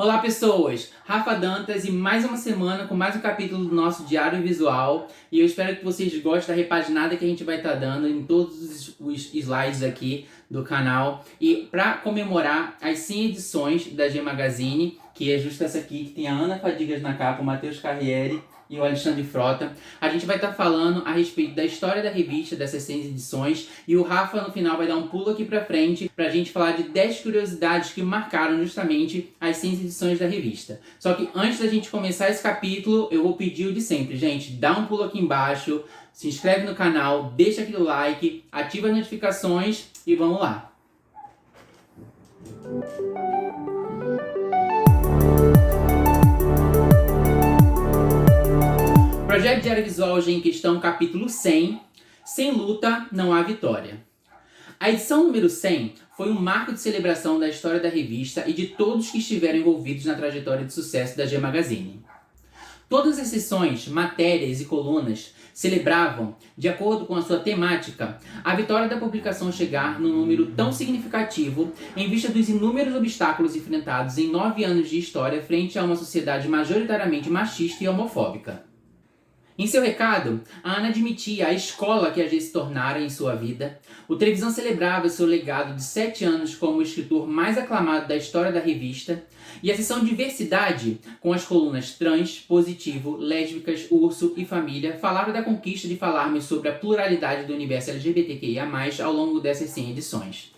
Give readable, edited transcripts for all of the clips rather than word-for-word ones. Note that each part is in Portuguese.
Olá pessoas, Rafa Dantas e mais uma semana com mais um capítulo do nosso Diário Visual e eu espero que vocês gostem da repaginada que a gente vai estar dando em todos os slides aqui do canal. E para comemorar as 100 edições da G Magazine, que é justo essa aqui, que tem a Ana Fadigas na capa, o Matheus Carriere e o Alexandre Frota, a gente vai estar falando a respeito da história da revista, dessas 100 edições, e o Rafa no final vai dar um pulo aqui pra frente pra gente falar de 10 curiosidades que marcaram justamente as 100 edições da revista. Só que antes da gente começar esse capítulo, eu vou pedir o de sempre, gente, dá um pulo aqui embaixo, se inscreve no canal, deixa aquele like, ativa as notificações e vamos lá! Projeto Diário Visual hoje em questão, capítulo 100, Sem luta não há vitória. A edição número 100 foi um marco de celebração da história da revista e de todos que estiveram envolvidos na trajetória de sucesso da G Magazine. Todas as sessões, matérias e colunas celebravam, de acordo com a sua temática, a vitória da publicação chegar num número tão significativo em vista dos inúmeros obstáculos enfrentados em 9 anos de história frente a uma sociedade majoritariamente machista e homofóbica. Em seu recado, a Ana admitia a escola que a G se tornara em sua vida. O Televisão celebrava seu legado de 7 anos como o escritor mais aclamado da história da revista. E a seção Diversidade, com as colunas Trans, Positivo, Lésbicas, Urso e Família, falaram da conquista de falarmos sobre a pluralidade do universo LGBTQIA+, ao longo dessas 100 edições.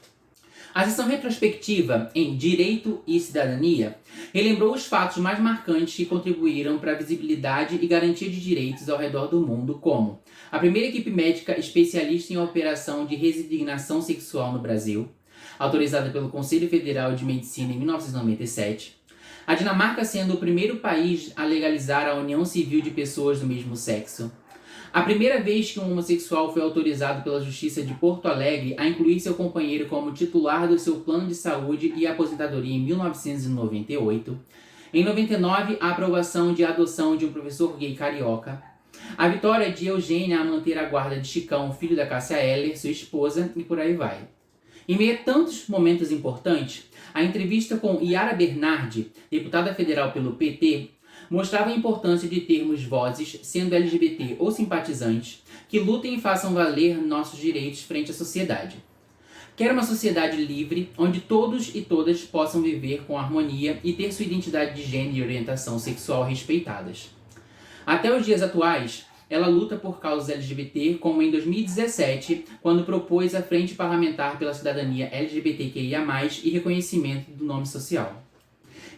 A seção retrospectiva em Direito e Cidadania relembrou os fatos mais marcantes que contribuíram para a visibilidade e garantia de direitos ao redor do mundo, como a primeira equipe médica especialista em operação de resignação sexual no Brasil, autorizada pelo Conselho Federal de Medicina em 1997, a Dinamarca sendo o primeiro país a legalizar a união civil de pessoas do mesmo sexo, a primeira vez que um homossexual foi autorizado pela Justiça de Porto Alegre a incluir seu companheiro como titular do seu plano de saúde e aposentadoria em 1998. Em 99, a aprovação de adoção de um professor gay carioca. A vitória de Eugênia a manter a guarda de Chicão, filho da Cássia Eller, sua esposa, e por aí vai. Em meio a tantos momentos importantes, a entrevista com Yara Bernardi, deputada federal pelo PT, mostrava a importância de termos vozes, sendo LGBT ou simpatizantes, que lutem e façam valer nossos direitos frente à sociedade. Quero uma sociedade livre, onde todos e todas possam viver com harmonia e ter sua identidade de gênero e orientação sexual respeitadas. Até os dias atuais, ela luta por causas LGBT, como em 2017, quando propôs a Frente Parlamentar pela Cidadania LGBTQIA+, e reconhecimento do nome social.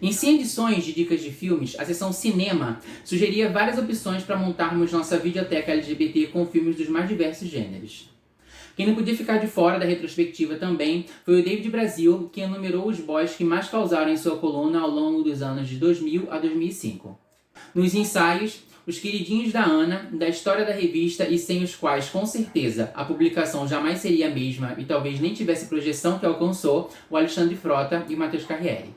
Em 100 edições de dicas de filmes, a seção Cinema sugeria várias opções para montarmos nossa videoteca LGBT com filmes dos mais diversos gêneros. Quem não podia ficar de fora da retrospectiva também foi o David Brasil, que enumerou os boys que mais causaram em sua coluna ao longo dos anos de 2000 a 2005. Nos ensaios, os queridinhos da Ana, da história da revista e sem os quais, com certeza, a publicação jamais seria a mesma e talvez nem tivesse projeção que alcançou, o Alexandre Frota e o Matheus Carriere.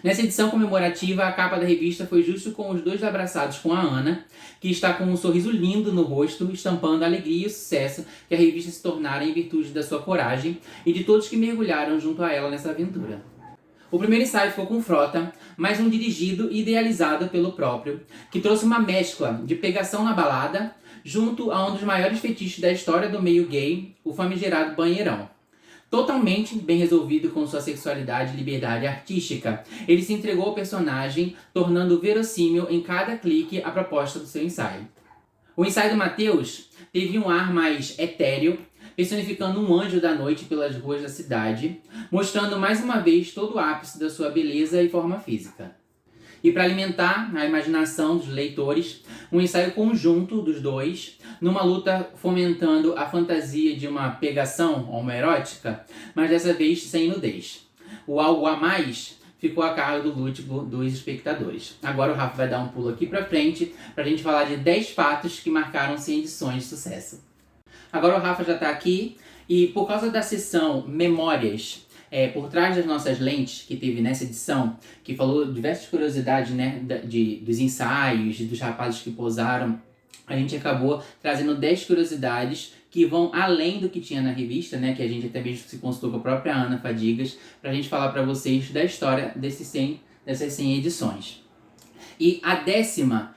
Nessa edição comemorativa, a capa da revista foi justo com os dois abraçados com a Ana, que está com um sorriso lindo no rosto, estampando a alegria e o sucesso que a revista se tornara em virtude da sua coragem e de todos que mergulharam junto a ela nessa aventura. O primeiro ensaio ficou com Frota, mais um dirigido e idealizado pelo próprio, que trouxe uma mescla de pegação na balada, junto a um dos maiores fetiches da história do meio gay, o famigerado banheirão. Totalmente bem resolvido com sua sexualidade e liberdade artística, ele se entregou ao personagem, tornando verossímil em cada clique a proposta do seu ensaio. O ensaio do Matheus teve um ar mais etéreo, personificando um anjo da noite pelas ruas da cidade, mostrando mais uma vez todo o ápice da sua beleza e forma física. E para alimentar a imaginação dos leitores, um ensaio conjunto dos dois, numa luta fomentando a fantasia de uma pegação homoerótica, mas dessa vez sem nudez. O algo a mais ficou a cargo do lúdico dos espectadores. Agora o Rafa vai dar um pulo aqui para frente, para a gente falar de 10 fatos que marcaram 100 edições de sucesso. Agora o Rafa já está aqui, e por causa da sessão Memórias, por trás das nossas lentes, que teve nessa edição, que falou diversas curiosidades, né, dos ensaios, dos rapazes que posaram, a gente acabou trazendo 10 curiosidades que vão além do que tinha na revista, né, que a gente até mesmo se consultou com a própria Ana Fadigas, pra gente falar pra vocês da história dessas dessas 100 edições. E a décima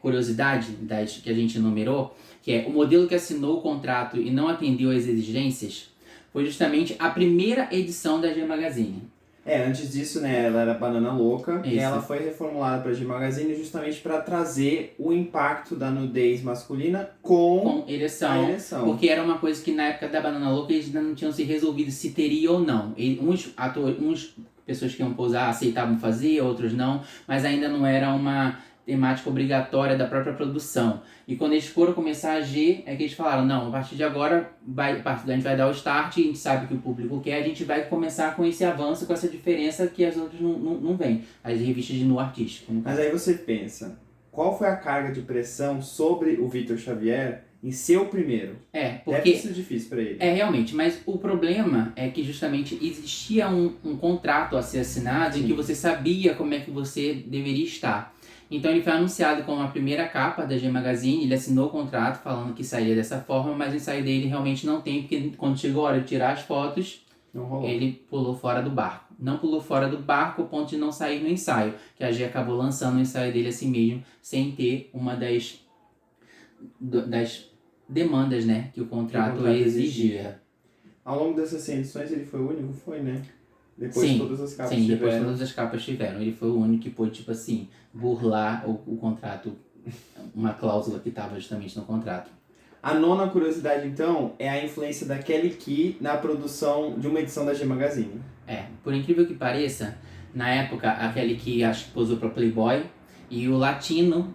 curiosidade que a gente enumerou, que é o modelo que assinou o contrato e não atendeu às exigências, foi justamente a primeira edição da G Magazine. Antes disso, né, ela era Banana Louca. Isso. E ela foi reformulada para G Magazine justamente para trazer o impacto da nudez masculina com a ereção. Porque era uma coisa que na época da Banana Louca eles ainda não tinham se resolvido se teria ou não. Uns pessoas que iam posar aceitavam fazer, outros não, mas ainda não era uma temática obrigatória da própria produção. E quando eles foram começar a agir, é que eles falaram, não, a partir de agora a gente vai dar o start, a gente sabe que o público quer, a gente vai começar com esse avanço, com essa diferença que as outras não vêm. As revistas de nu artístico. Mas aí você pensa, qual foi a carga de pressão sobre o Victor Xavier em ser o primeiro? Porque deve ter sido difícil para ele. Realmente, mas o problema é que justamente existia um contrato a ser assinado. Sim. Em que você sabia como é que você deveria estar. Então ele foi anunciado como a primeira capa da G Magazine, ele assinou o contrato falando que sairia dessa forma, mas o ensaio dele realmente não tem, porque quando chegou a hora de tirar as fotos, ele pulou fora do barco. Não pulou fora do barco ao ponto de não sair no ensaio, que a G acabou lançando o ensaio dele assim mesmo, sem ter uma das demandas, né, que o contrato exigia. Ao longo dessas 100 edições ele foi o único? Foi, né? Depois todas as capas tiveram. Depois todas as capas tiveram. Ele foi o único que pôde, tipo assim, burlar o contrato, uma cláusula que estava justamente no contrato. A nona curiosidade, então, é a influência da Kelly Key na produção de uma edição da G Magazine. Por incrível que pareça, na época a Kelly Key acho que posou para Playboy e o Latino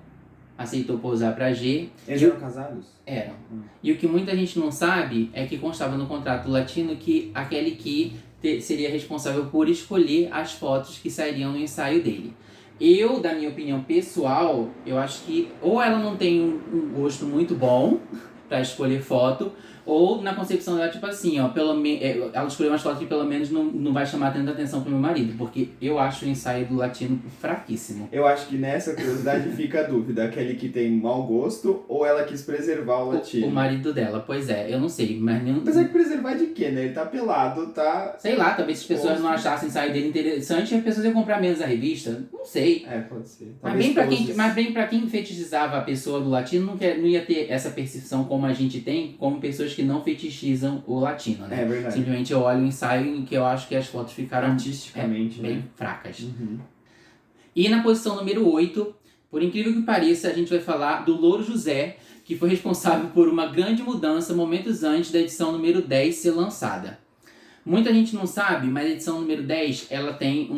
aceitou posar para G. Eles eram casados? Eram. E o que muita gente não sabe é que constava no contrato Latino que a Kelly Key seria responsável por escolher as fotos que sairiam no ensaio dele. Eu, da minha opinião pessoal, eu acho que ou ela não tem um gosto muito bom para escolher foto, ou na concepção dela, tipo assim, ó, ela escolheu umas fotos que pelo menos não vai chamar tanta atenção pro meu marido, porque eu acho o ensaio do Latino fraquíssimo. Eu acho que nessa curiosidade fica a dúvida, aquele que tem mau gosto ou ela quis preservar o Latino? O marido dela, pois é, eu não sei, mas nem... Apesar de preservar de quê, né? Ele tá pelado, tá... Sei lá, talvez se as pessoas não achassem o ensaio dele interessante, as pessoas iam comprar menos a revista, não sei. Pode ser. Mas bem pra quem fetichizava a pessoa do Latino, não ia ter essa percepção como a gente tem, como pessoas que não fetichizam o Latino, né? É verdade. Simplesmente eu olho o ensaio em que eu acho que as fotos ficaram artisticamente bem fracas. Uhum. E na posição número 8, por incrível que pareça, a gente vai falar do Louro José, que foi responsável por uma grande mudança momentos antes da edição número 10 ser lançada. Muita gente não sabe, mas a edição número 10 ela tem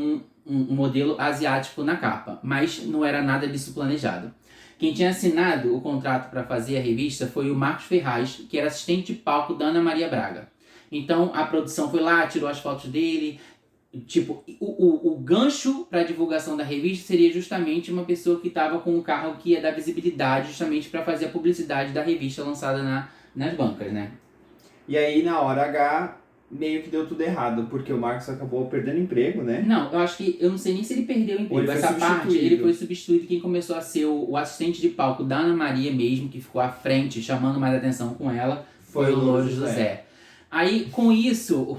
um modelo asiático na capa, mas não era nada disso planejado. Quem tinha assinado o contrato para fazer a revista foi o Marcos Ferraz, que era assistente de palco da Ana Maria Braga. Então a produção foi lá, tirou as fotos dele. Tipo, o gancho para a divulgação da revista seria justamente uma pessoa que estava com um carro que ia dar visibilidade justamente para fazer a publicidade da revista lançada nas bancas, né? E aí na hora H meio que deu tudo errado, porque o Marcos acabou perdendo emprego, né? Não, eu não sei nem se ele perdeu o emprego. Essa parte, ele foi substituído. Quem começou a ser o assistente de palco da Ana Maria mesmo, que ficou à frente, chamando mais atenção com ela, foi o Louro José. Aí, com isso,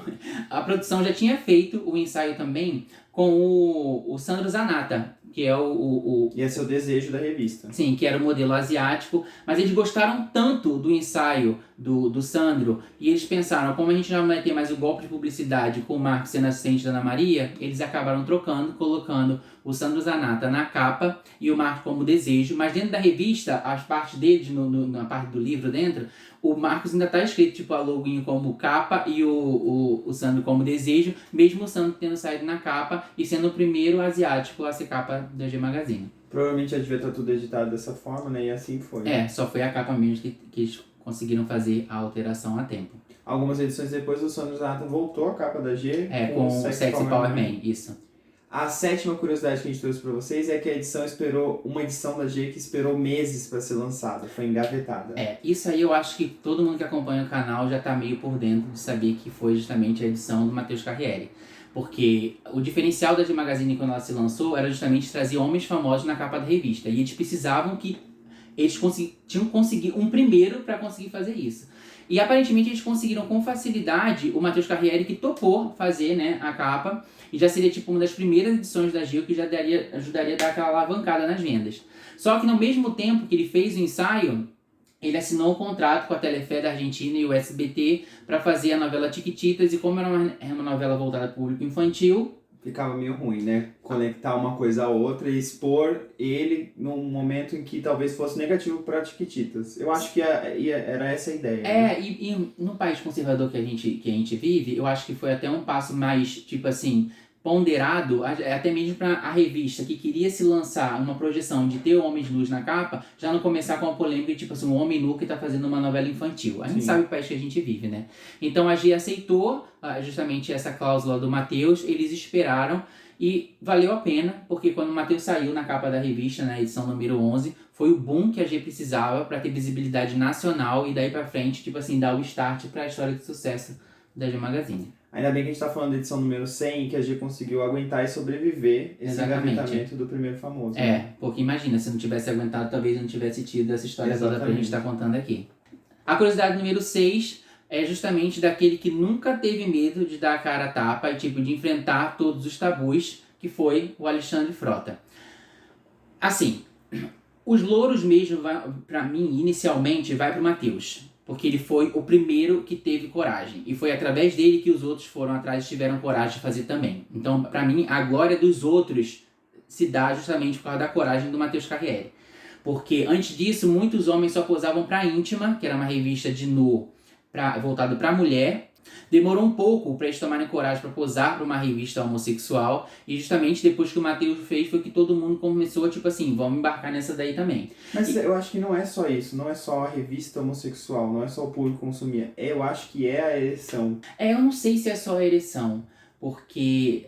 a produção já tinha feito o ensaio também com o Sandro Zanata, que é E esse é o desejo da revista. Sim, que era o modelo asiático. Mas eles gostaram tanto do ensaio do Sandro, e eles pensaram, como a gente não vai ter mais o golpe de publicidade com o Marcos sendo assistente da Ana Maria, eles acabaram trocando, colocando o Sandro Zanata na capa e o Marcos como desejo. Mas dentro da revista, as partes deles, na parte do livro dentro, o Marcos ainda está escrito tipo a loginho como capa e o Sandro como desejo, mesmo o Sandro tendo saído na capa e sendo o primeiro asiático a ser capa da G Magazine. Provavelmente já devia estar tudo editado dessa forma, né? E assim foi. Só foi a capa mesmo que eles conseguiram fazer a alteração a tempo. Algumas edições depois, o Sandro Zanata voltou a capa da G com o Sexy Power Man, isso. A sétima curiosidade que a gente trouxe para vocês é que a edição uma edição da G que esperou meses para ser lançada, foi engavetada. Isso aí eu acho que todo mundo que acompanha o canal já tá meio por dentro de saber que foi justamente a edição do Matheus Carriere. Porque o diferencial da G Magazine quando ela se lançou era justamente trazer homens famosos na capa da revista. E eles precisavam que Eles tinham que conseguir um primeiro para conseguir fazer isso. E aparentemente eles conseguiram com facilidade o Matheus Carriere, que topou fazer, né, a capa. E já seria tipo uma das primeiras edições da Geo que já ajudaria a dar aquela alavancada nas vendas. Só que no mesmo tempo que ele fez o ensaio, ele assinou um contrato com a Telefe da Argentina e o SBT para fazer a novela Chiquititas. E como era uma novela voltada para o público infantil, ficava meio ruim, né? Conectar uma coisa a outra e expor ele num momento em que talvez fosse negativo para Chiquititas. Eu acho que era essa a ideia. Né? E no país conservador que a gente vive, eu acho que foi até um passo mais, tipo assim, ponderado, até mesmo para a revista que queria se lançar uma projeção de ter homens nus na capa, já não começar com uma polêmica de, tipo assim, um homem nu que tá fazendo uma novela infantil. A gente sabe o país que a gente vive, né? Então a G aceitou justamente essa cláusula do Matheus, eles esperaram e valeu a pena, porque quando o Matheus saiu na capa da revista, na edição número 11, foi o boom que a G precisava para ter visibilidade nacional e daí para frente, tipo assim, dar o start para a história de sucesso da G Magazine. Ainda bem que a gente está falando da edição número 100 e que a G conseguiu aguentar e sobreviver esse engavetamento do primeiro famoso. Né? Porque imagina, se não tivesse aguentado, talvez não tivesse tido essa história toda pra gente estar contando aqui. A curiosidade número 6 é justamente daquele que nunca teve medo de dar a cara a tapa e tipo de enfrentar todos os tabus, que foi o Alexandre Frota. Assim, os louros mesmo, pra mim, inicialmente, vai pro Matheus. Porque ele foi o primeiro que teve coragem. E foi através dele que os outros foram atrás e tiveram coragem de fazer também. Então, pra mim, a glória dos outros se dá justamente por causa da coragem do Matheus Carriere. Porque antes disso, muitos homens só posavam pra Íntima, que era uma revista de nu voltada pra mulher. Demorou um pouco para eles tomarem coragem para posar para uma revista homossexual. E justamente depois que o Matheus fez, foi que todo mundo começou, tipo assim, vamos embarcar nessa daí também. Mas eu acho que não é só isso, não é só a revista homossexual, não é só o público consumir. Eu acho que é a ereção. Eu não sei se é só a ereção, porque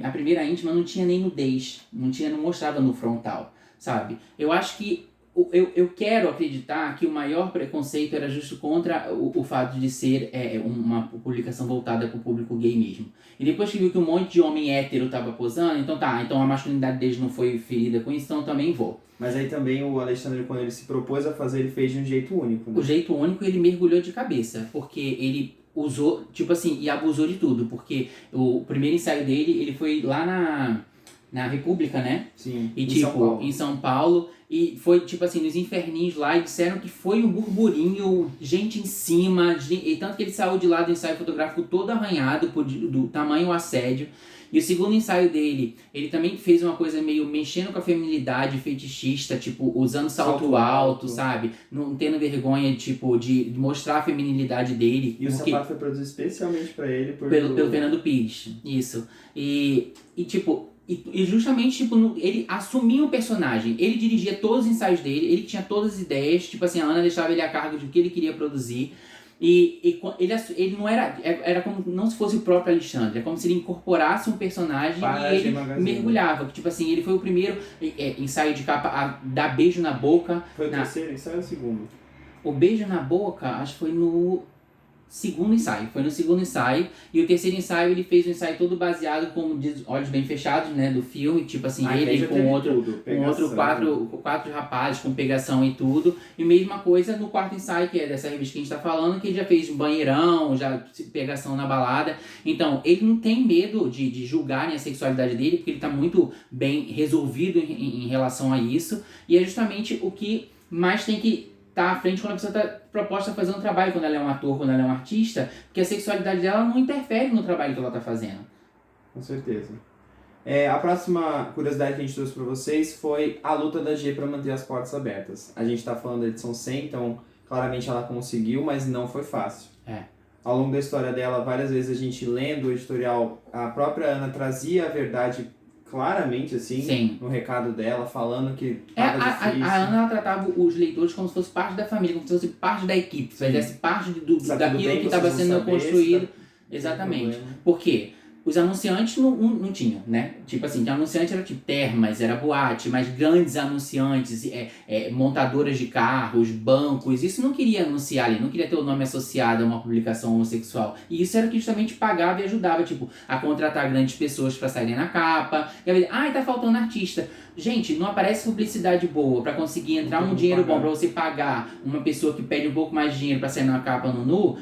a primeira Íntima não tinha nem nudez, não mostrava no frontal, sabe? Eu acho que eu quero acreditar que o maior preconceito era justo contra o fato de ser uma publicação voltada para o público gay mesmo. E depois que viu que um monte de homem hétero tava posando, então a masculinidade deles não foi ferida com isso, então eu também vou. Mas aí também o Alexandre, quando ele se propôs a fazer, ele fez de um jeito único. Né? O jeito único ele mergulhou de cabeça, porque ele usou, tipo assim, e abusou de tudo, porque o primeiro ensaio dele, ele foi lá na República, né? Sim, e em São Paulo. E foi, tipo assim, nos inferninhos lá, e disseram que foi um burburinho, gente em cima, e tanto que ele saiu de lá do ensaio fotográfico todo arranhado do tamanho assédio. E o segundo ensaio dele, ele também fez uma coisa meio mexendo com a feminilidade fetichista, tipo, usando salto alto, sabe? Não tendo vergonha, tipo, de mostrar a feminilidade dele. E o sapato foi produzido especialmente pra ele pelo Fernando Pires, isso. E justamente, tipo, ele assumia um personagem. Ele dirigia todos os ensaios dele, ele tinha todas as ideias, tipo assim, a Ana deixava ele a cargo de o que ele queria produzir. E ele não era como não se fosse o próprio Alexandre, é como se ele incorporasse um personagem e ele mergulhava. Tipo assim, ele foi o primeiro ensaio de capa a dar beijo na boca. Foi o terceiro ensaio ou o segundo? O beijo na boca, acho que foi no segundo ensaio. Foi no segundo ensaio. E o terceiro ensaio, ele fez um ensaio todo baseado com olhos bem fechados, né? Do filme. Tipo assim, ele com quatro rapazes com pegação e tudo. E mesma coisa no quarto ensaio, que é dessa revista que a gente tá falando, que ele já fez um banheirão, já pegação na balada. Então, ele não tem medo de julgarem a sexualidade dele, porque ele tá muito bem resolvido em relação a isso. E é justamente o que mais tem que tá à frente quando a pessoa tá proposta a fazer um trabalho, quando ela é um ator, quando ela é um artista, porque a sexualidade dela não interfere no trabalho que ela tá fazendo. Com certeza. A próxima curiosidade que a gente trouxe para vocês foi a luta da G para manter as portas abertas. A gente tá falando da edição 100, então claramente ela conseguiu, mas não foi fácil. Ao longo da história dela, várias vezes a gente lendo o editorial, a própria Ana trazia a verdade claramente, assim, Sim. no recado dela, falando que tava difícil. A Ana, ela tratava os leitores como se fosse parte da família, como se fosse parte da equipe, se fizesse parte daquilo que estava sendo construído. Exatamente. Por quê? os anunciantes não tinham, né? Tipo assim, anunciante era tipo termas, era boate, mas grandes anunciantes, montadoras de carros, bancos, isso não queria anunciar ali, não queria ter o nome associado a uma publicação homossexual. E isso era o que justamente pagava e ajudava, tipo, a contratar grandes pessoas pra saírem na capa. E aí, tá faltando artista. Gente, não aparece publicidade boa pra conseguir entrar um dinheiro bom pra você pagar uma pessoa que pede um pouco mais de dinheiro pra sair na capa no Nu.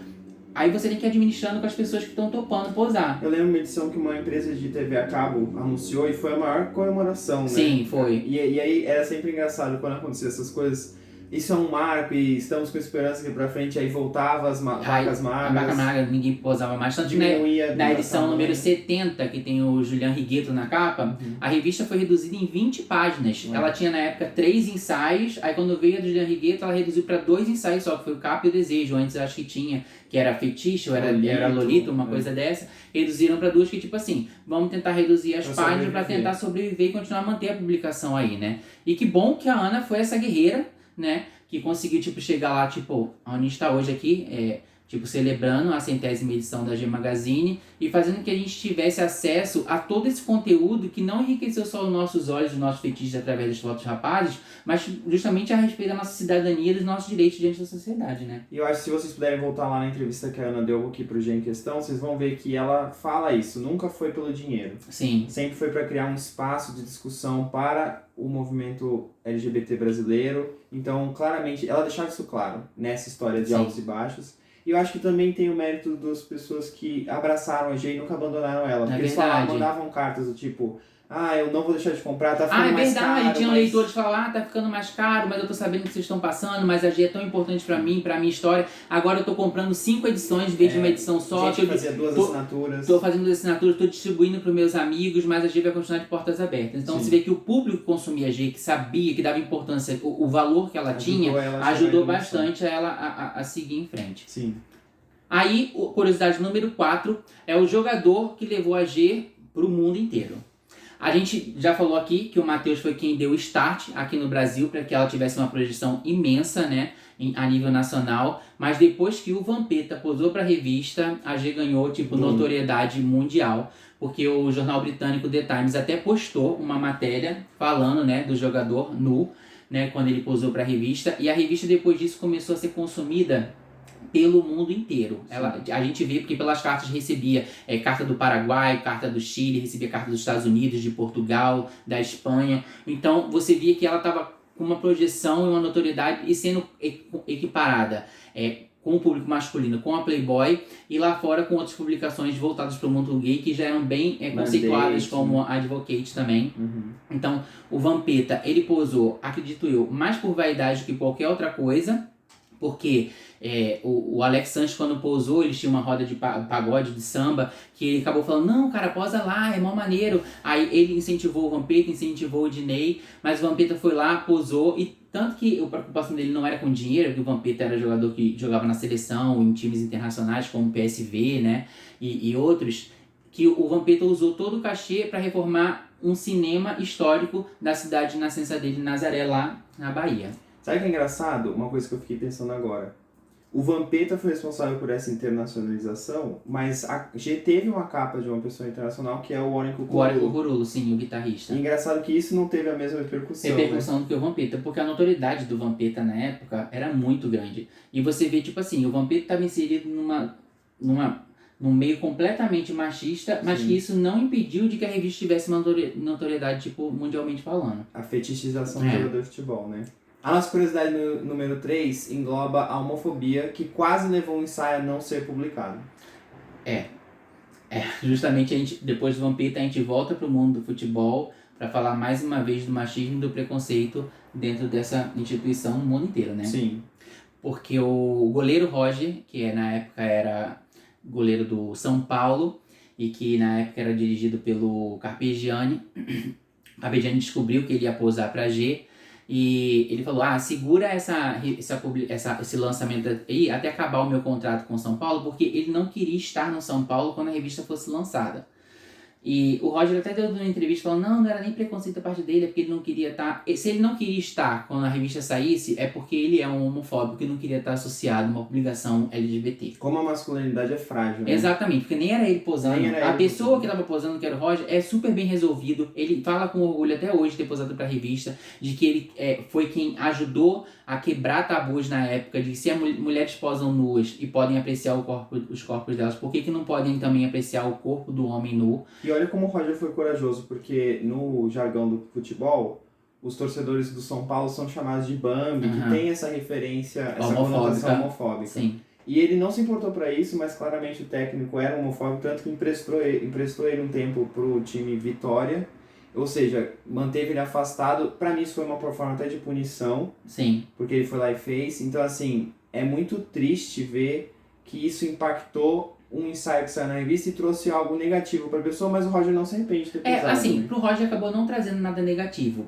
Aí você tem que ir administrando com as pessoas que estão topando posar. Eu lembro uma edição que uma empresa de TV a cabo anunciou e foi a maior comemoração, né? Sim, foi. E aí era sempre engraçado quando acontecia essas coisas. Isso é um marco e estamos com esperança que pra frente, aí voltava as vacas magras. A vaca magra, ninguém posava mais. Tanto que na edição número 70, que tem o Julian Rigueto na capa, a revista foi reduzida em 20 páginas. Ela tinha na época 3 ensaios, aí quando veio a do Julian Rigueto, ela reduziu para 2 ensaios só, que foi o Capa e o Desejo. Antes eu acho que tinha, que era Fetiche, ou era Lolita, uma coisa dessa. Reduziram para 2, que tipo assim, vamos tentar reduzir as páginas para tentar sobreviver e continuar a manter a publicação aí, né? E que bom que a Ana foi essa guerreira, né, que conseguiu, tipo, chegar lá, tipo, onde a gente tá hoje aqui, tipo, celebrando a 100ª edição da G Magazine e fazendo que a gente tivesse acesso a todo esse conteúdo que não enriqueceu só os nossos olhos, os nossos fetiches através das fotos de rapazes, mas justamente a respeito da nossa cidadania e dos nossos direitos diante da sociedade, né? E eu acho que se vocês puderem voltar lá na entrevista que a Ana deu aqui pro G em Questão, vocês vão ver que ela fala isso, nunca foi pelo dinheiro. Sim. Sempre foi para criar um espaço de discussão para o movimento LGBT brasileiro. Então, claramente, ela deixava isso claro nessa história de altos e baixos. E eu acho que também tem o mérito das pessoas que abraçaram a G e nunca abandonaram ela. Porque eles falavam, mandavam cartas do tipo, eu não vou deixar de comprar, tá ficando mais caro. É verdade, tinham leitores que falavam, tá ficando mais caro, mas eu tô sabendo que vocês estão passando, mas a G é tão importante pra mim, pra minha história. Agora eu tô comprando 5 edições em vez de uma edição só. Gente fazia 2 assinaturas. Tô fazendo 2 assinaturas, tô distribuindo pros meus amigos, mas a G vai continuar de portas abertas. Então você vê que o público que consumia a G, que sabia, que dava importância, o valor que ela tinha, ajudou bastante a ela a seguir em frente. Sim. Aí, curiosidade número 4, é o jogador que levou a G pro mundo inteiro. A gente já falou aqui que o Matheus foi quem deu o start aqui no Brasil para que ela tivesse uma projeção imensa, né, a nível nacional, mas depois que o Vampeta posou para a revista, a G ganhou tipo notoriedade mundial, porque o jornal britânico The Times até postou uma matéria falando, né, do jogador nu, né, quando ele posou para a revista, e a revista depois disso começou a ser consumida pelo mundo inteiro. A gente vê porque pelas cartas recebia carta do Paraguai, carta do Chile, recebia carta dos Estados Unidos, de Portugal, da Espanha. Então você via que ela estava com uma projeção e uma notoriedade e sendo equiparada com o público masculino, com a Playboy, e lá fora com outras publicações voltadas para o mundo gay que já eram bem conceituadas como Advocate também. Então o Vampeta, ele posou, acredito eu, mais por vaidade do que qualquer outra coisa, porque o Alex Sanches, quando posou, eles tinham uma roda de pagode, de samba, que ele acabou falando, não, cara, posa lá, é mó maneiro. Aí ele incentivou o Vampeta, incentivou o Diney, mas o Vampeta foi lá, posou, e tanto que a preocupação dele não era com dinheiro, porque o Vampeta era jogador que jogava na seleção, em times internacionais como o PSV, né, e outros, que o Vampeta usou todo o cachê para reformar um cinema histórico da cidade de nascença dele, Nazaré, lá na Bahia. Sabe o que é engraçado? Uma coisa que eu fiquei pensando agora. O Vampeta foi responsável por essa internacionalização, mas a G teve uma capa de uma pessoa internacional que é o Ônico Curulo. O Ônico Curulo, sim, o guitarrista. E engraçado que isso não teve a mesma repercussão. Repercussão do que o Vampeta, porque a notoriedade do Vampeta na época era muito grande. E você vê, tipo assim, o Vampeta estava inserido num meio completamente machista, mas que isso não impediu de que a revista tivesse uma notoriedade, tipo, mundialmente falando. A fetichização do jogador de futebol, né? A nossa curiosidade número 3 engloba a homofobia que quase levou o ensaio a não ser publicado. Justamente depois do Vampeta a gente volta pro mundo do futebol para falar mais uma vez do machismo e do preconceito dentro dessa instituição no mundo inteiro, né? Sim. Porque o goleiro Roger, que na época era goleiro do São Paulo e que na época era dirigido pelo Carpegiani, Carpegiani descobriu que ele ia posar pra G. E ele falou, segura esse lançamento aí até acabar o meu contrato com o São Paulo, porque ele não queria estar no São Paulo quando a revista fosse lançada. E o Roger até deu uma entrevista falando, não era nem preconceito da parte dele, é porque ele não queria estar... Se ele não queria estar quando a revista saísse, é porque ele é um homofóbico e não queria estar associado a uma publicação LGBT. Como a masculinidade é frágil, né? Exatamente, porque nem era ele posando. Nem era A ele pessoa posando. que estava posando, que era o Roger, é super bem resolvido. Ele fala com orgulho até hoje de ter posado pra revista, de que ele foi quem ajudou a quebrar tabus na época, de que se mulheres posam nuas e podem apreciar os corpos delas, por que não podem também apreciar o corpo do homem nu? E olha como o Roger foi corajoso, porque no jargão do futebol, os torcedores do São Paulo são chamados de Bambi, que tem essa referência, essa conotação homofóbica. Sim. E ele não se importou para isso, mas claramente o técnico era homofóbico, tanto que emprestou ele um tempo pro time Vitória, ou seja, manteve ele afastado. Para mim isso foi uma forma até de punição, Sim. porque ele foi lá e fez. Então assim, é muito triste ver que isso impactou um ensaio que saiu na revista e trouxe algo negativo para a pessoa, mas o Roger não se arrepende de ter pensado. Assim, né? pro Roger acabou não trazendo nada negativo.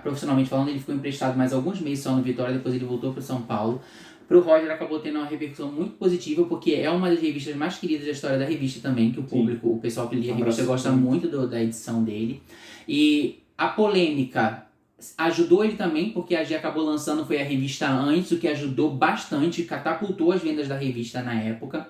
Profissionalmente falando, ele ficou emprestado mais alguns meses só no Vitória, depois ele voltou pro São Paulo. Pro Roger acabou tendo uma repercussão muito positiva, porque é uma das revistas mais queridas da história da revista também, que o público, o pessoal que lia a revista gosta muito da edição dele. E a polêmica ajudou ele também, porque a G acabou lançando, foi a revista antes, o que ajudou bastante, catapultou as vendas da revista na época.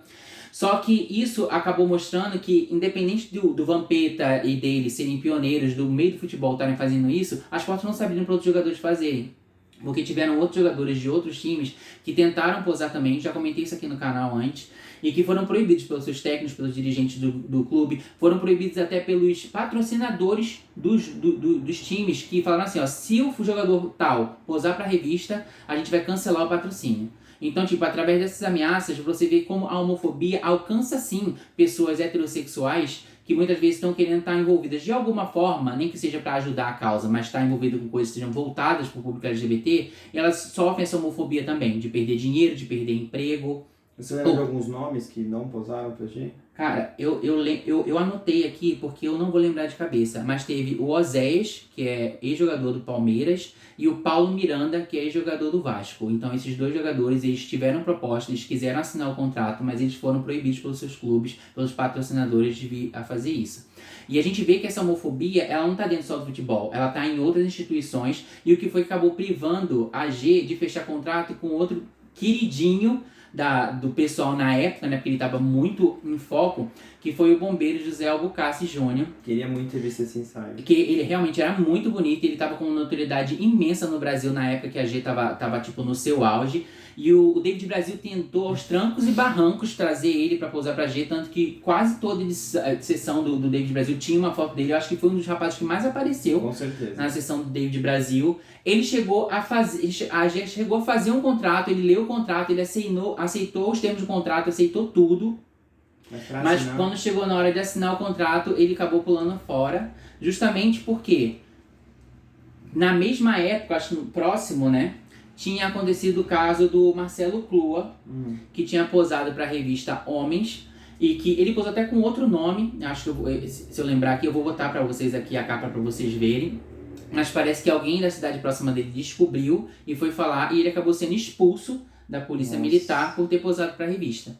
Só que isso acabou mostrando que, independente do Vampeta e dele serem pioneiros do meio do futebol estarem fazendo isso, as portas não se abriram para outros jogadores fazerem. Porque tiveram outros jogadores de outros times que tentaram posar também, já comentei isso aqui no canal antes, e que foram proibidos pelos seus técnicos, pelos dirigentes do clube, foram proibidos até pelos patrocinadores dos times, que falaram assim, ó, se o jogador tal posar para a revista, a gente vai cancelar o patrocínio. Então, tipo, através dessas ameaças, você vê como a homofobia alcança, sim, pessoas heterossexuais que muitas vezes estão querendo estar envolvidas de alguma forma, nem que seja para ajudar a causa, mas estar envolvido com coisas que sejam voltadas para o público LGBT, e elas sofrem essa homofobia também, de perder dinheiro, de perder emprego. Você lembra de alguns nomes que não posaram pra gente? Cara, eu anotei aqui porque eu não vou lembrar de cabeça, mas teve o Oséias, que é ex-jogador do Palmeiras, e o Paulo Miranda, que é ex-jogador do Vasco. Então esses dois jogadores, eles tiveram proposta, eles quiseram assinar o contrato, mas eles foram proibidos pelos seus clubes, pelos patrocinadores de vir a fazer isso. E a gente vê que essa homofobia, ela não tá dentro só do futebol, ela tá em outras instituições, e o que foi que acabou privando a G de fechar contrato com outro queridinho do pessoal na época, né, porque ele estava muito em foco, que foi o bombeiro José Albucace Júnior. Queria muito ter visto esse ensaio. Que ele realmente era muito bonito, ele estava com uma notoriedade imensa no Brasil na época que a G tava tipo no seu auge. E o David Brasil tentou aos trancos e barrancos trazer ele para posar pra G, tanto que quase toda sessão do David Brasil tinha uma foto dele. Eu acho que foi um dos rapazes que mais apareceu. Com certeza. Na sessão do David Brasil. Ele chegou a fazer, a G chegou a fazer um contrato, ele leu o contrato, ele aceitou os termos do contrato, aceitou tudo. Mas quando chegou na hora de assinar o contrato, ele acabou pulando fora, justamente porque na mesma época, acho que próximo, né, tinha acontecido o caso do Marcelo Clua, que tinha posado para a revista Homens, e que ele posou até com outro nome, acho que se eu lembrar aqui, eu vou botar para vocês aqui a capa para vocês verem, mas parece que alguém da cidade próxima dele descobriu e foi falar, e ele acabou sendo expulso da polícia militar por ter posado para a revista.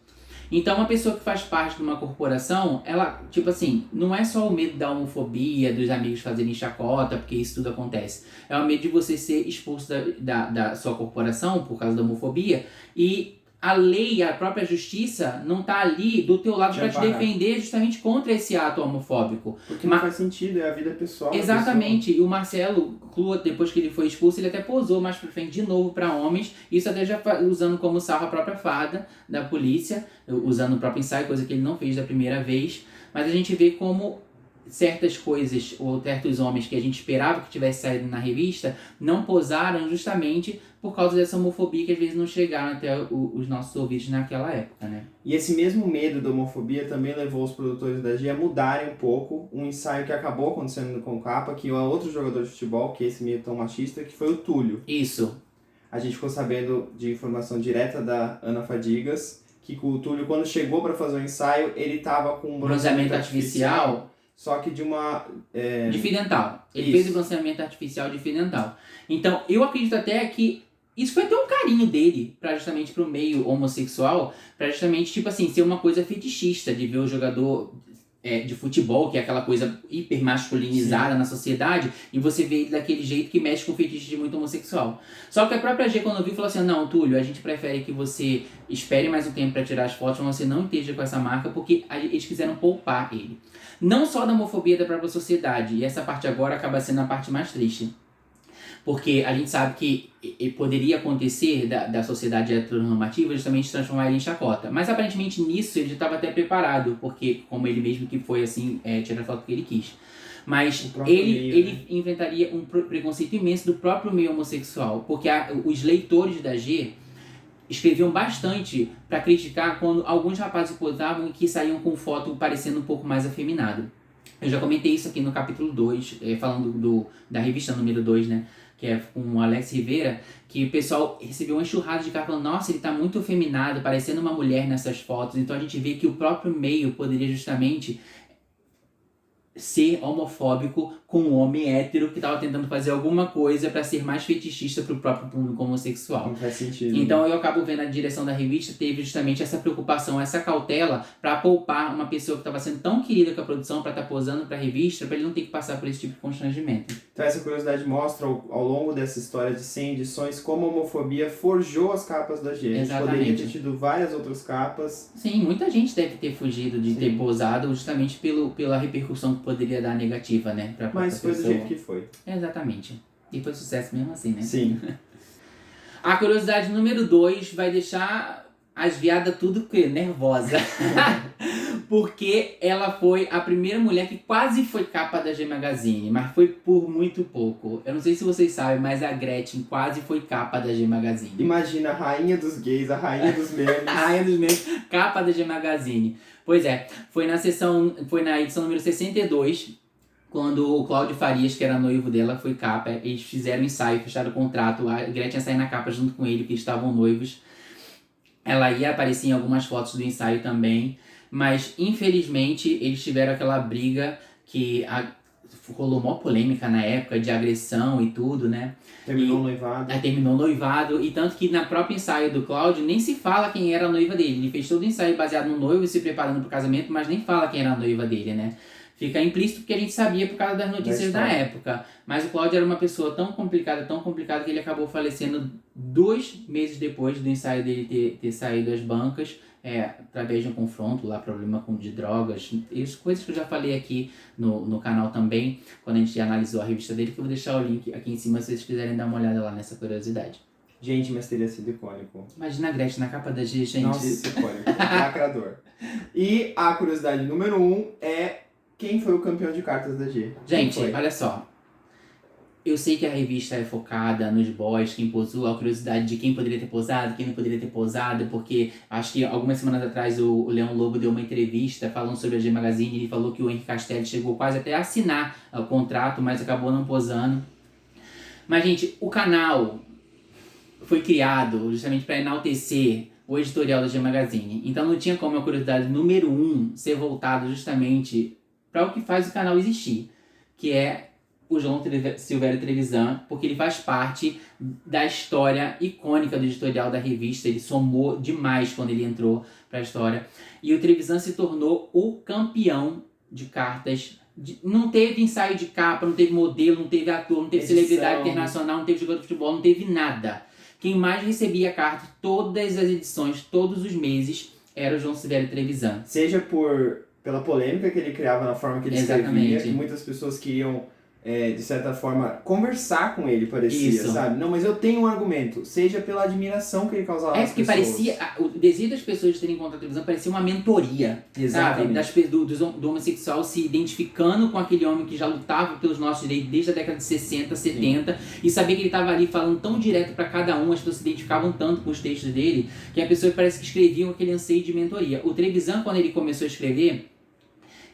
Então, uma pessoa que faz parte de uma corporação, ela, tipo assim, não é só o medo da homofobia, dos amigos fazerem chacota, porque isso tudo acontece. É o medo de você ser expulso da sua corporação por causa da homofobia, e a lei, a própria justiça, não tá ali do teu lado para te defender justamente contra esse ato homofóbico. Porque não faz sentido, é a vida pessoal. Exatamente, e o Marcelo Clua, depois que ele foi expulso, ele até posou mais pra frente de novo para homens, isso até já usando como sarro a própria farda da polícia, usando o próprio ensaio, coisa que ele não fez da primeira vez, mas a gente vê como certas coisas, ou certos homens que a gente esperava que tivesse saído na revista, não posaram justamente por causa dessa homofobia que às vezes não chegaram até os nossos ouvidos naquela época, né? E esse mesmo medo da homofobia também levou os produtores da G a mudarem um pouco um ensaio que acabou acontecendo com o Capa, que é outro jogador de futebol, que é esse meio tão machista, que foi o Túlio. Isso. A gente ficou sabendo de informação direta da Ana Fadigas, que o Túlio, quando chegou para fazer o ensaio, ele tava com um bronzeamento artificial. Só que de uma... De fio dental. Ele fez o bronzeamento artificial de fio dental. Então, eu acredito até que isso foi até um carinho dele, pra justamente pro meio homossexual, pra justamente, tipo assim, ser uma coisa fetichista, de ver o jogador de futebol, que é aquela coisa hiper masculinizada na sociedade, e você vê ele daquele jeito que mexe com o fetiche de muito homossexual. Só que a própria G, quando viu, falou assim, não, Túlio, a gente prefere que você espere mais um tempo para tirar as fotos, mas você não esteja com essa marca, porque eles quiseram poupar ele. Não só da homofobia da própria sociedade, e essa parte agora acaba sendo a parte mais triste. Porque a gente sabe que poderia acontecer da sociedade heteronormativa justamente transformar ele em chacota. Mas aparentemente nisso ele já estava até preparado, porque como ele mesmo que foi assim, tirar a foto que ele quis. Mas ele enfrentaria um preconceito imenso do próprio meio homossexual, porque os leitores da G escreviam bastante para criticar quando alguns rapazes posavam e que saíam com foto parecendo um pouco mais afeminado. Eu já comentei isso aqui no capítulo 2, falando da revista número 2, né? Que é com o Alex Rivera, que o pessoal recebeu uma enxurrada de cara falando, nossa, ele tá muito afeminado, parecendo uma mulher nessas fotos. Então a gente vê que o próprio meio poderia justamente ser homofóbico com um homem hétero que estava tentando fazer alguma coisa para ser mais fetichista pro próprio público homossexual. Não faz sentido. Então eu acabo vendo a direção da revista teve justamente essa preocupação, essa cautela para poupar uma pessoa que estava sendo tão querida com a produção para estar posando para a revista, para ele não ter que passar por esse tipo de constrangimento. Então essa curiosidade mostra ao longo dessa história de 100 edições como a homofobia forjou as capas da G. A gente poderia ter tido várias outras capas. Sim, muita gente deve ter fugido de ter posado justamente pela repercussão que poderia dar negativa, né? Mas foi do jeito que foi. Exatamente. E foi sucesso mesmo assim, né? Sim. A curiosidade número 2 vai deixar as viadas tudo nervosa. Porque ela foi a primeira mulher que quase foi capa da G Magazine, mas foi por muito pouco. Eu não sei se vocês sabem, mas a Gretchen quase foi capa da G Magazine. Imagina a rainha dos gays, a rainha dos memes. A rainha dos memes, capa da G Magazine. Pois é, foi na edição número 62, quando o Cláudio Farias, que era noivo dela, foi capa. Eles fizeram ensaio, fecharam o contrato, a Gretchen ia sair na capa junto com ele, porque eles estavam noivos. Ela ia aparecer em algumas fotos do ensaio também. Mas, infelizmente, eles tiveram aquela briga que rolou mó polêmica na época de agressão e tudo, né? Terminou o noivado. Terminou o noivado. E tanto que na própria ensaio do Cláudio, nem se fala quem era a noiva dele. Ele fez todo o ensaio baseado no noivo, se preparando pro casamento, mas nem fala quem era a noiva dele, né? Fica implícito porque a gente sabia por causa das notícias da época. Mas o Cláudio era uma pessoa tão complicada que ele acabou falecendo 2 meses depois do ensaio dele ter saído das bancas. Através de um confronto lá, problema de drogas, e as coisas que eu já falei aqui no canal também, quando a gente analisou a revista dele, que eu vou deixar o link aqui em cima se vocês quiserem dar uma olhada lá nessa curiosidade. Gente, mas teria sido icônico. Imagina a Gretchen na capa da G, gente. Nossa, icônico. Lacrador. E a curiosidade número 1 é quem foi o campeão de cartas da G. Gente, olha só. Eu sei que a revista é focada nos boys, quem posou, a curiosidade de quem poderia ter posado, quem não poderia ter posado, porque acho que algumas semanas atrás o Leão Lobo deu uma entrevista falando sobre a G Magazine, ele falou que o Henrique Castelli chegou quase até a assinar o contrato, mas acabou não posando. Mas, gente, o canal foi criado justamente para enaltecer o editorial da G Magazine, então não tinha como a curiosidade número 1 ser voltada justamente para o que faz o canal existir, que é o João Silvério Trevisan, porque ele faz parte da história icônica do editorial da revista. Ele somou demais quando ele entrou para a história. E o Trevisan se tornou o campeão de cartas. Não teve ensaio de capa, não teve modelo, não teve ator, não teve celebridade internacional, não teve jogador de futebol, não teve nada. Quem mais recebia cartas todas as edições, todos os meses, era o João Silvério Trevisan. Seja pela polêmica que ele criava na forma que ele escrevia, que muitas pessoas queriam de certa forma, conversar com ele, parecia, sabe? Não, mas eu tenho um argumento. Seja pela admiração que ele causava nas pessoas. Parecia... O desejo das pessoas de terem encontrado a televisão parecia uma mentoria, sabe? Do homossexual se identificando com aquele homem que já lutava pelos nossos direitos desde a década de 60, 70, e saber que ele estava ali falando tão direto para cada um, as pessoas se identificavam tanto com os textos dele, que a pessoa parece que escrevia com aquele anseio de mentoria. O Trevisan, quando ele começou a escrever,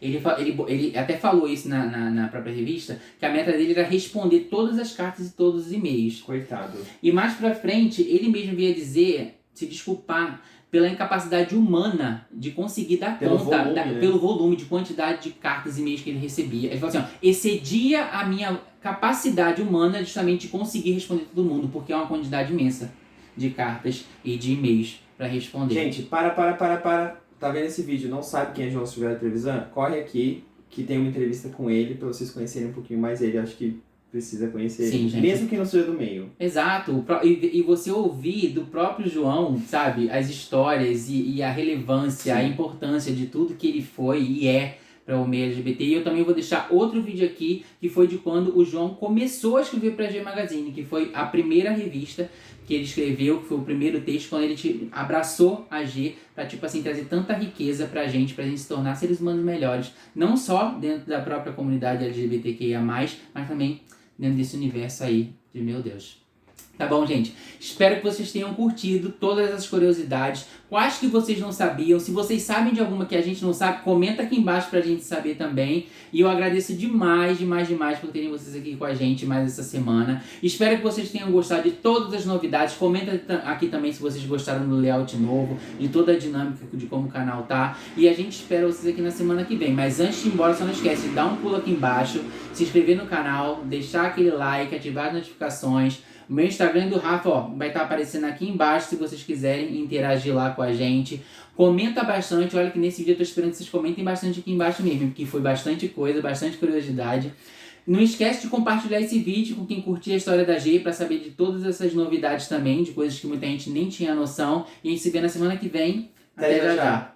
ele até falou isso na própria revista, que a meta dele era responder todas as cartas e todos os e-mails. Coitado. E mais pra frente, ele mesmo veio dizer, se desculpar pela incapacidade humana de conseguir dar conta pelo volume de quantidade de cartas e e-mails que ele recebia. Ele falou assim, excedia a minha capacidade humana justamente de conseguir responder todo mundo, porque é uma quantidade imensa de cartas e de e-mails para responder. Gente, para. tá vendo esse vídeo, não sabe quem é João Silveira Trevisan, corre aqui que tem uma entrevista com ele pra vocês conhecerem um pouquinho mais ele. Acho que precisa conhecer Sim, ele, gente. mesmo que não seja do meio. Exato, e você ouvir do próprio João, sabe, as histórias e a relevância, Sim. a importância de tudo que ele foi e é para o meio LGBT. E eu também vou deixar outro vídeo aqui, que foi de quando o João começou a escrever para a G Magazine, que foi a primeira revista que ele escreveu, que foi o primeiro texto, quando ele abraçou a G para, tipo assim, trazer tanta riqueza pra gente se tornar seres humanos melhores, não só dentro da própria comunidade LGBTQIA+, mas também dentro desse universo aí de meu Deus. Tá bom, gente? Espero que vocês tenham curtido todas as curiosidades. Quais que vocês não sabiam? Se vocês sabem de alguma que a gente não sabe, comenta aqui embaixo pra gente saber também. E eu agradeço demais por terem vocês aqui com a gente mais essa semana. Espero que vocês tenham gostado de todas as novidades. Comenta aqui também se vocês gostaram do layout novo, de toda a dinâmica de como o canal tá. E a gente espera vocês aqui na semana que vem. Mas antes de ir embora, só não esquece de dar um pulo aqui embaixo, se inscrever no canal, deixar aquele like, ativar as notificações. O meu Instagram do Rafa, ó, vai estar aparecendo aqui embaixo se vocês quiserem interagir lá com a gente. Comenta bastante, olha que nesse vídeo eu tô esperando que vocês comentem bastante aqui embaixo mesmo, porque foi bastante coisa, bastante curiosidade. Não esquece de compartilhar esse vídeo com quem curtir a história da G, para saber de todas essas novidades também, de coisas que muita gente nem tinha noção. E a gente se vê na semana que vem. Até já já.